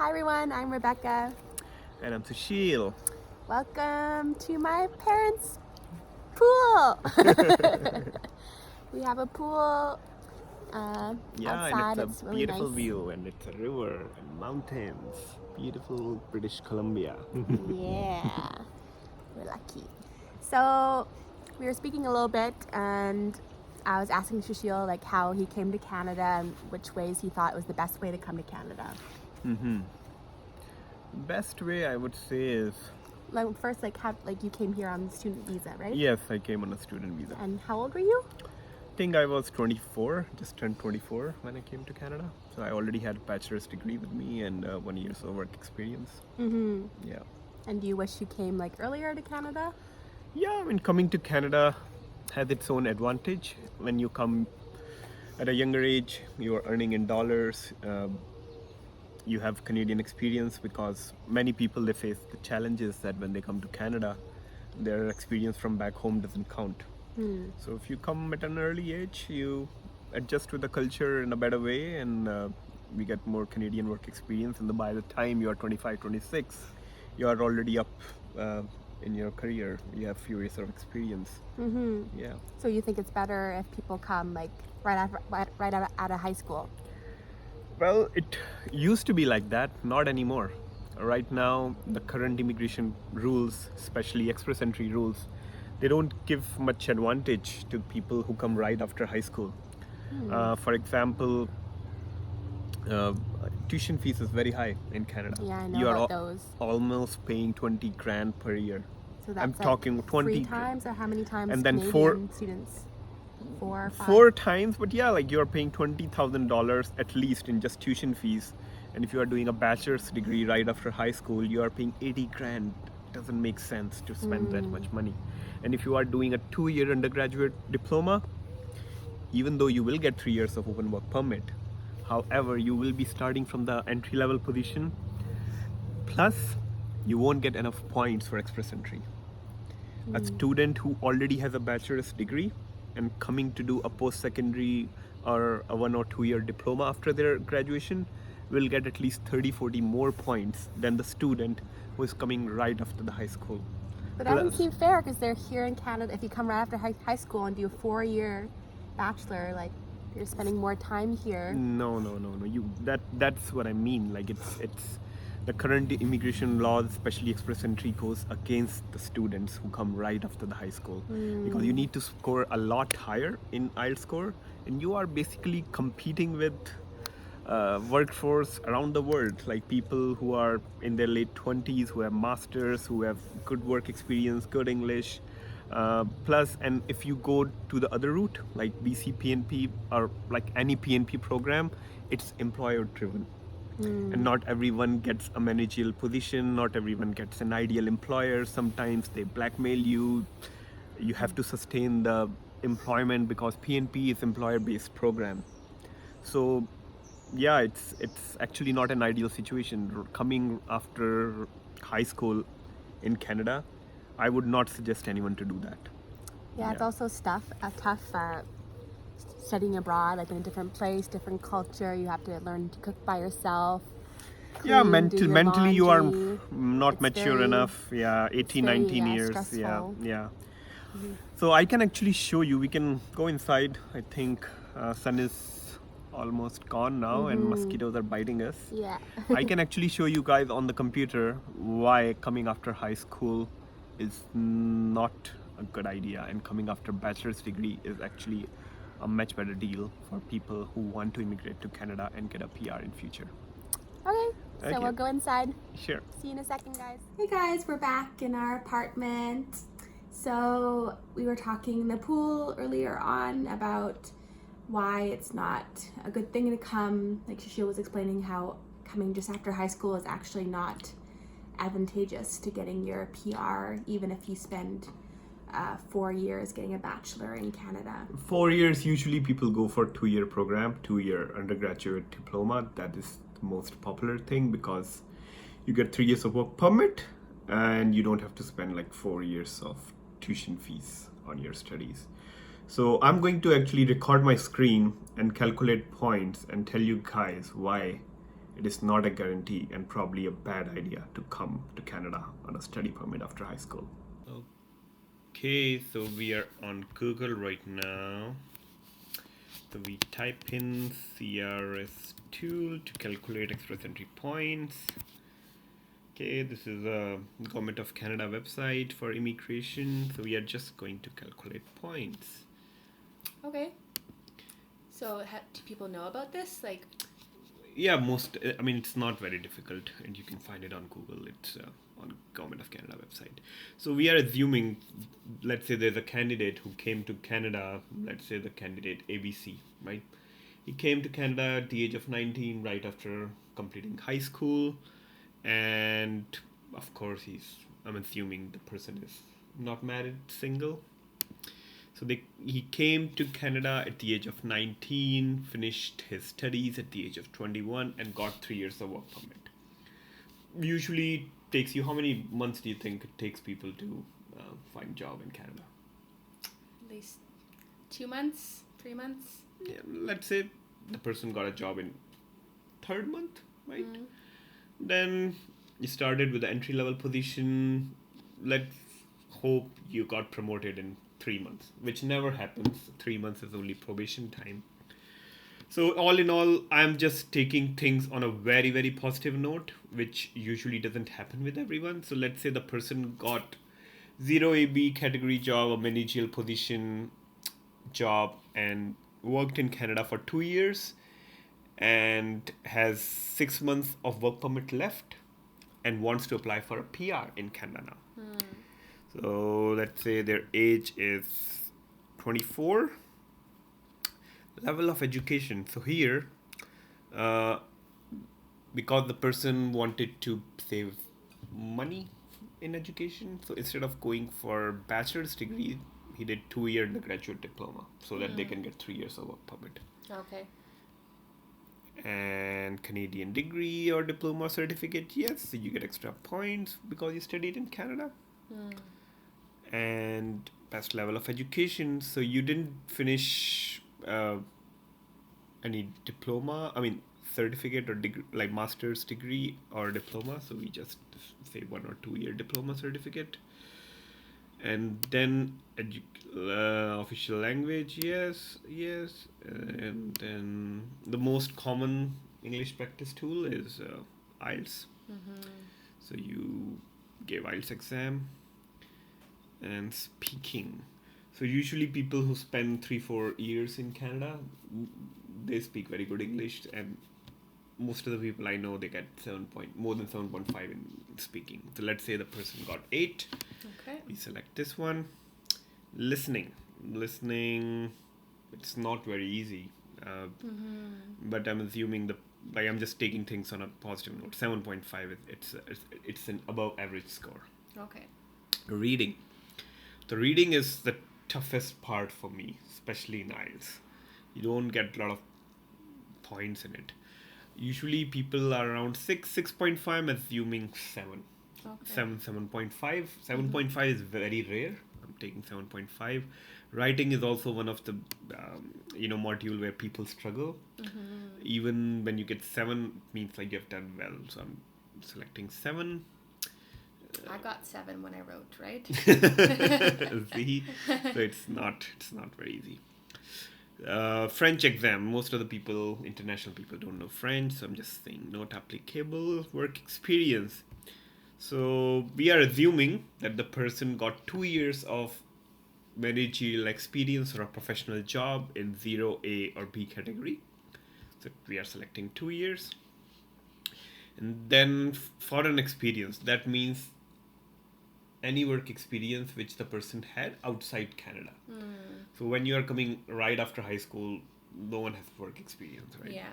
Hi everyone, I'm Rebecca. And I'm Sushil. Welcome to my parents' pool. We have a pool outside. And it's a really beautiful nice view, and it's a river and mountains. Beautiful British Columbia. Yeah, we're lucky. So we were speaking a little bit, and I was asking Sushil like how he came to Canada and which ways he thought was the best way to come to Canada. Best way I would say is, Like first, how you came here on student visa, right? yes, I came on a student visa. And how old were you? I think I was 24, just turned 24 when I came to Canada. So I already had a bachelor's degree with me and 1 year's of work experience. Yeah. And do you wish you came like earlier to Canada? Yeah, I mean, coming to Canada has its own advantage. When you come at a younger age, you are earning in dollars. You have Canadian experience, because many people, they face the challenges that when they come to Canada, their experience from back home doesn't count. So if you come at an early age, you adjust with the culture in a better way, and we get more Canadian work experience. And by the time you are 25, 26, you are already up in your career. You have few years of experience. Yeah. So you think it's better if people come like right out of high school? Well, it used to be like that, not anymore. Right now, the current immigration rules, especially express entry rules, they don't give much advantage to people who come right after high school. For example, tuition fees is very high in Canada. Yeah, I know You are about those. almost paying 20 grand per year. So that's I'm talking 20 3 times, or how many times? And then Canadian students? 4 or 5? 4 times, but yeah, like you're paying $20,000 at least in just tuition fees. And if you are doing a bachelor's degree right after high school, you are paying 80 grand. It doesn't make sense to spend that much money. And if you are doing a 2-year undergraduate diploma, even though you will get 3 years of open work permit, however, you will be starting from the entry level position. Plus, you won't get enough points for express entry. A student who already has a bachelor's degree and coming to do a post-secondary or a 1 or 2 year diploma after their graduation will get at least 30-40 more points than the student who is coming right after the high school. But that doesn't seem fair, because they're here in Canada. If you come right after high school and do a 4-year bachelor, like you're spending more time here. No. That's what I mean. Like it's the current immigration laws, especially express entry, goes against the students who come right after the high school, because you need to score a lot higher in IELTS score, and you are basically competing with workforce around the world, like people who are in their late 20s, who have masters, who have good work experience, good English. Plus, and if you go to the other route, like BC PNP or like any PNP program, it's employer driven. And not everyone gets a managerial position, not everyone gets an ideal employer. Sometimes they blackmail you. You have to sustain the employment, because PNP is employer-based program. So yeah, it's actually not an ideal situation. Coming after high school in Canada, I would not suggest anyone to do that. Yeah, it's also tough studying abroad, like in a different place, different culture. You have to learn to cook by yourself. Yeah, do your mentally you are laundry. not It's mature very- enough. Yeah, 18, very, 19 yeah, years. stressful. Yeah. So I can actually show you. We can go inside. I think sun is almost gone now, and mosquitoes are biting us. Yeah. I can actually show you guys on the computer why coming after high school is not a good idea, and coming after bachelor's degree is actually a much better deal for people who want to immigrate to Canada and get a PR in future. Okay, so Okay. we'll go inside. Sure. See you in a second, guys. Hey guys, we're back in our apartment. So we were talking in the pool earlier on about why it's not a good thing to come. Like Sushil was explaining how coming just after high school is actually not advantageous to getting your PR, even if you spend 4 years getting a bachelor in Canada. 4 years, usually people go for 2-year program, 2-year undergraduate diploma. That is the most popular thing, because you get 3 years of work permit and you don't have to spend like 4 years of tuition fees on your studies. So I'm going to actually record my screen and calculate points and tell you guys why it is not a guarantee and probably a bad idea to come to Canada on a study permit after high school. Okay, so we are on Google right now. So we type in CRS tool to calculate express entry points. Okay, this is a Government of Canada website for immigration. So we are just going to calculate points. Okay. So do people know about this? Like, yeah, it's not very difficult, and you can find it on Google. It's on Government of Canada website. So we are assuming, let's say there's a candidate who came to Canada, let's say the candidate ABC, right? He came to Canada at the age of 19, right after completing high school, and of course I'm assuming the person is not married, single. So he came to Canada at the age of 19, finished his studies at the age of 21, and got 3 years of work permit. Usually takes you, how many months do you think it takes people to find job in Canada? At least 2 months, 3 months? Yeah, let's say the person got a job in third month, right? Then you started with the entry-level position. Let's hope you got promoted in 3 months, which never happens. 3 months is only probation time. So all in all, I'm just taking things on a very, very positive note, which usually doesn't happen with everyone. So let's say the person got 0AB category job, a managerial position job, and worked in Canada for 2 years and has 6 months of work permit left and wants to apply for a PR in Canada now. So let's say their age is 24. Level of education. So here, because the person wanted to save money in education, so instead of going for bachelor's degree, he did 2-year undergraduate diploma so that they can get 3 years of work permit. Okay. And Canadian degree or diploma certificate, yes, so you get extra points because you studied in Canada. And best level of education, so you didn't finish any diploma, certificate or degree, like master's degree or diploma, so we just say 1 or 2 year diploma certificate. And then official language, yes, and then the most common English practice tool is IELTS. So you gave IELTS exam. And speaking, so usually people who spend 3-4 years in Canada, they speak very good English, and most of the people I know, they get more than 7.5 in speaking. So let's say the person got 8. Okay. We select this one. Listening, it's not very easy, but I'm assuming I'm just taking things on a positive note. 7.5, it's an above average score. Okay. Reading. The reading is the toughest part for me, especially in IELTS. You don't get a lot of points in it. Usually people are around 6.5, I'm assuming 7. Okay. 7.5. 7.5 is very rare. I'm taking 7.5. Writing is also one of the module where people struggle. Even when you get 7, it means like you've done well. So I'm selecting 7. I got 7 when I wrote, right? See, so it's not very easy. French exam. Most of the people, international people, don't know French, so I'm just saying not applicable. Work experience. So we are assuming that the person got 2 years of managerial experience or a professional job in 0A or B category. So we are selecting 2 years. And then foreign experience. That means any work experience which the person had outside Canada. So when you are coming right after high school, no one has work experience, right? Yeah.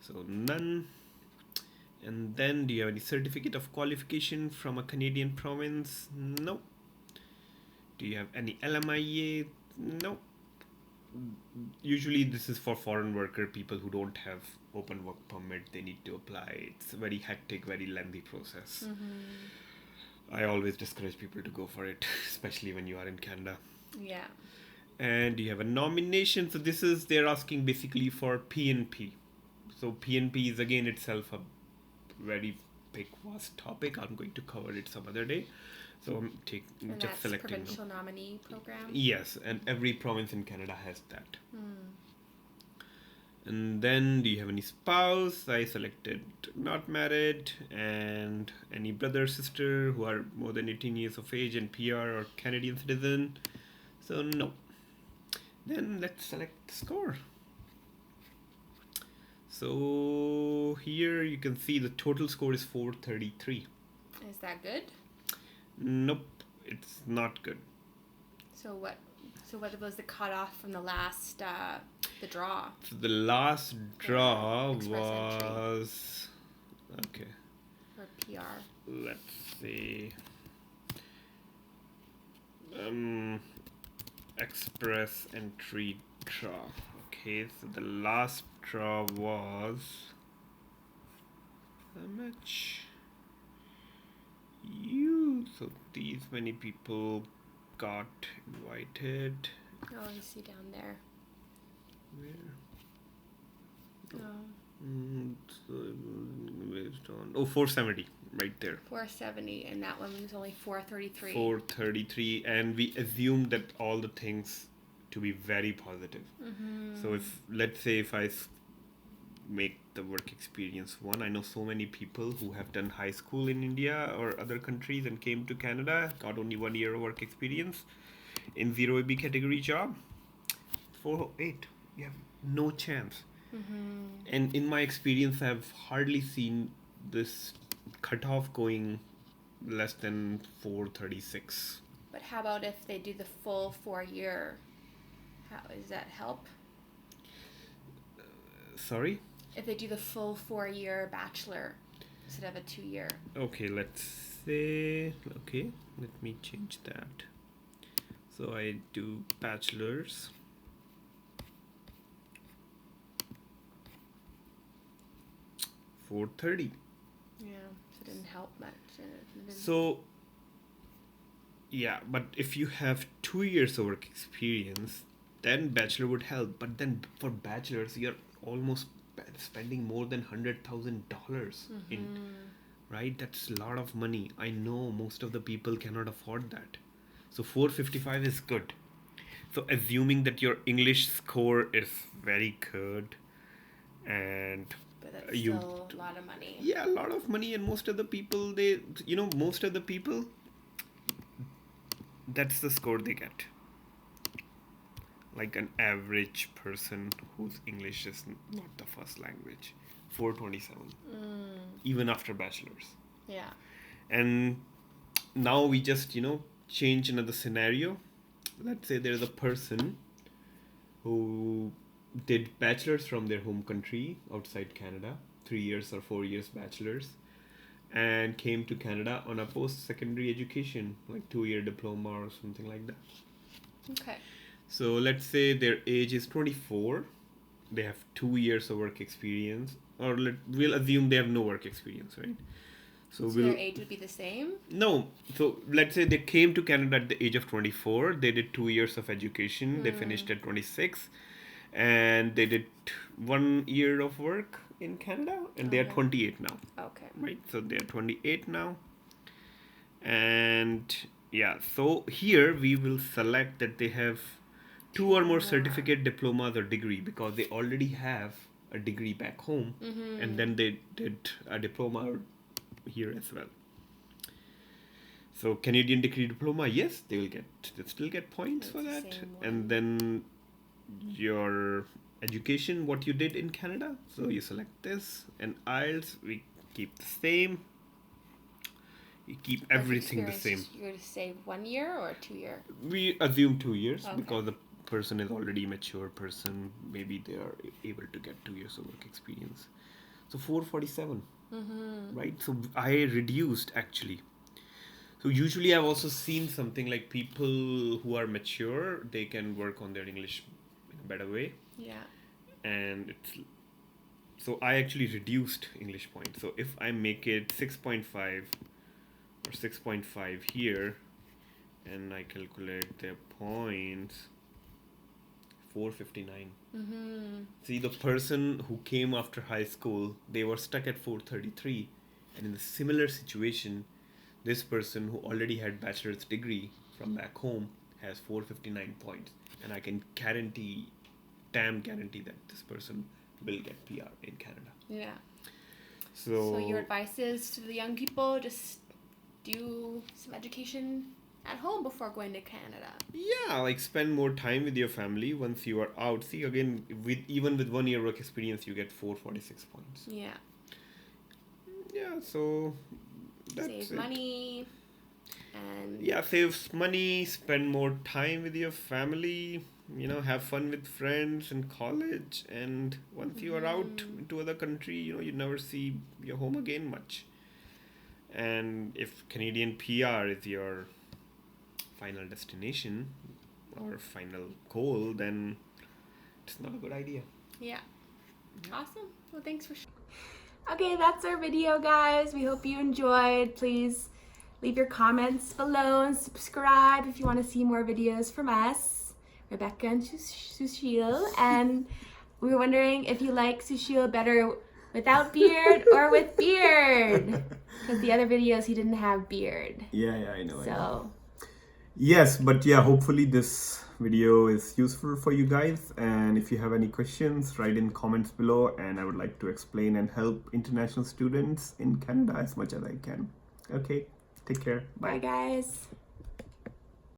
So none. And then do you have any certificate of qualification from a Canadian province? No. Do you have any LMIA? No. Usually this is for foreign worker, people who don't have open work permit, they need to apply. It's a very hectic, very lengthy process. I always discourage people to go for it, especially when you are in Canada. Yeah. And you have a nomination. So they're asking basically for PNP. So PNP is again itself a very big vast topic. I'm going to cover it some other day. So I'm And just that's selecting them. provincial nominee program? Yes, and every province in Canada has that. And then, do you have any spouse? I selected not married, and any brother, sister who are more than 18 years of age and PR or Canadian citizen. So no. Then let's select the score. So here you can see the total score is 433. Is that good? Nope, it's not good. So what was the cutoff from the last the draw? So the last draw express entry. was okay. Or PR? Let's see. Express entry draw. Okay, so the last draw was how much? So these many people got invited. Oh, you see down there. Where? Oh. So based on 470 right there. 470, and that one was only 433. 433, and we assumed that all the things to be very positive. So if let's say if I make the work experience one, I know so many people who have done high school in India or other countries and came to Canada, got only 1 year of work experience in 0AB category job. 408, you have no chance. And in my experience, I've hardly seen this cutoff going less than 436. But how about if they do the full 4 year? How does that help? Sorry? If they do the full 4 year bachelor instead of a 2 year. Okay, let's say, okay, let me change that. So I do bachelor's. $430. Yeah, so it didn't help much. So, yeah, but if you have 2 years of work experience, then bachelor would help. But then for bachelors, you're almost spending more than $100,000 in, right? That's a lot of money. I know most of the people cannot afford that. So 455 is good. So assuming that your English score is very good, and but that's still a lot of money. Yeah, a lot of money, and most of the people, that's the score they get. Like an average person whose English is not the first language. 427. Even after bachelor's. Yeah. And now we just, change another scenario. Let's say there's a person who did bachelor's from their home country outside Canada, 3 years or 4 years bachelor's, and came to Canada on a post-secondary education, like 2-year diploma or something like that. Okay. So let's say their age is 24, they have 2 years of work experience, or we'll assume they have no work experience, right? So their age would be the same? No. So let's say they came to Canada at the age of 24. They did 2 years of education. They finished at 26. And they did 1 year of work in Canada. And they are 28 now. Okay. Right? So they are 28 now. And yeah, so here we will select that they have 2 or more certificate, diplomas, or degree, because they already have a degree back home. And then they did a diploma here as well. So Canadian degree diploma, yes, they still get points for that. And then your education, what you did in Canada, so you select this. And IELTS, we keep the same. You keep everything the same. You're going to say 1 year or 2 year? We assume 2 years, because the person is already a mature person. Maybe they are able to get 2 years of work experience. So 447. Right? So I reduced actually. So usually I've also seen something like people who are mature, they can work on their English in a better way. Yeah. And so I actually reduced English points. So if I make it 6.5 or 6.5 here, and I calculate their points, 459. Mm-hmm. See, the person who came after high school, they were stuck at 433. And in a similar situation, this person who already had bachelor's degree from back home has 459 points. And I can damn guarantee that this person will get PR in Canada. Yeah. So your advice is to the young people, just do some education at home before going to Canada. yeah, like spend more time with your family once you are out. See, again, even with 1 year work experience, you get 446 points. Yeah. Yeah, so that's Save it. money and Yeah, save money, spend more time with your family, have fun with friends in college. And once you are out into other country, you never see your home again much. And if Canadian PR is your final destination or final goal, then it's not a good idea. yeah. Awesome. Well, thanks for Okay, that's our video, guys. We hope you enjoyed. Please leave your comments below and subscribe if you want to see more videos from us, Rebecca and Sushil. And we were wondering if you like Sushil better without beard or with beard, because the other videos he didn't have beard. Yeah, I know. So yes, but yeah, hopefully this video is useful for you guys. And if you have any questions, write in comments below, and I would like to explain and help international students in Canada as much as I can. Okay, take care. bye guys.